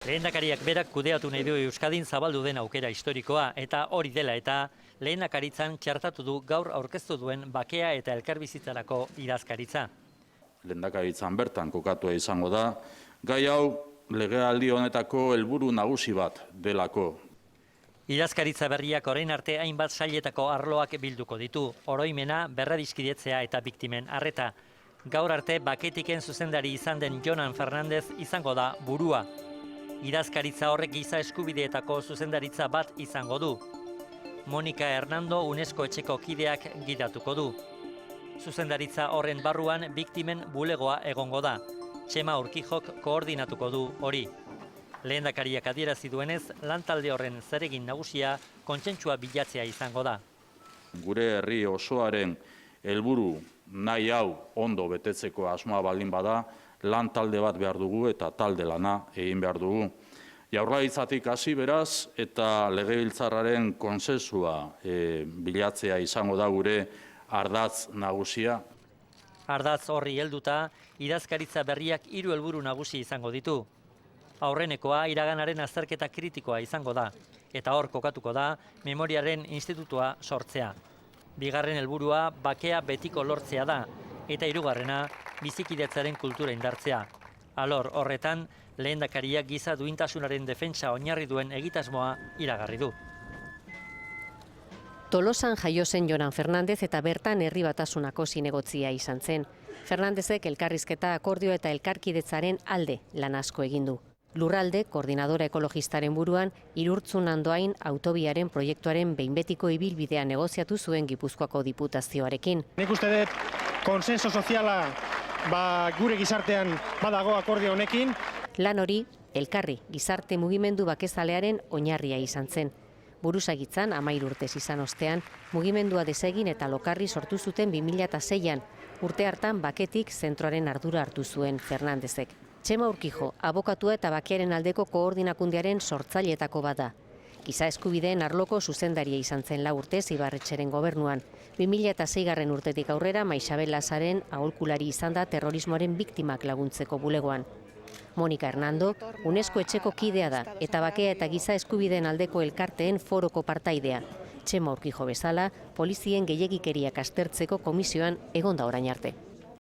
Lehendakariak berak kudeatu nahi du Euskadin zabaldu den aukera historikoa eta hori dela eta lehendakaritzan txertatu du gaur aurkeztu duen bakea eta elkarbizitzarako idazkaritza. Lehendakaritzan bertan kokatua izango da, gai hau legealdi honetako helburu nagusi bat delako. Idazkaritza berriak orain arte hainbat sailetako arloak bilduko ditu, oroimena, berradiskidetzea eta biktimen arreta. Gaur arte baketiken zuzendari izan den Jonan Fernandez izango da burua. Idazkaritza horrek giza eskubideetako zuzendaritza bat izango du. Monika Hernando UNESCO etxeko kideak gidatuko du. Zuzendaritza horren barruan biktimen bulegoa egongo da. Txema Urkijok koordinatuko du hori. Lehendakariak adierazi duenez, lantalde horren zeregin nagusia kontsentsua bilatzea izango da. Gure herri osoaren helburu nahi hau ondo betetzeko asmoa baldin bada, lan talde bat behar dugu eta talde lana egin behar dugu. Jaurlaritzatik hasi beraz eta legebiltzarraren konsensua bilatzea izango da gure ardatz nagusia. Ardatz horri helduta, idazkaritza berriak 3 helburu nagusi izango ditu. Aurrenekoa iraganaren azterketa kritikoa izango da, eta hor kokatuko da Memoriaren Institutua sortzea. Bigarren helburua bakea betiko lortzea da, eta hirugarrena bizikidetzaren kultura indartzea. Alor horretan, lehendakariak giza duintasunaren defentsa oinarri duen egitasmoa iragarri du. Tolosan jaio zen Jonan Fernandez eta bertan herri batasunako zinegotzia izan zen. Fernandezek elkarrizketa, akordio eta elkarkidetzaren alde lan asko egin du. Lurralde, koordinadora ekologistaren buruan, Irurtzun Andoain autobiaren proiektuaren behin betiko ibilbidea negoziatu zuen Gipuzkoako diputazioarekin. Nik uste dut konsenso soziala gure gizartean badago akordio honekin. Lan hori, elkarri gizarte mugimendu bakezalearen oinarria izan zen. Buruzagitzan 13 urtez izan ostean, mugimendua desegin eta lokarri sortu zuten 2006an, urte hartan baketik zentroaren ardura hartu zuen Fernandezek. Txema Urkijo, abokatua eta bakearen aldeko koordinakundearen sortzaileetako bada. Giza eskubideen arloko zuzendaria izan zen 4 urtez Ibarretxeren gobernuan. 2006 urtetik aurrera Maixabel Lazaren aholkulari izan da terrorismoaren biktimak laguntzeko bulegoan. Monika Hernando, UNESCO etxeko kidea da eta bakea eta giza eskubideen aldeko elkarteen foroko partaidea. Txema Urkijo bezala, polizien gehiegikeriak aztertzeko komisioan egon da orain arte.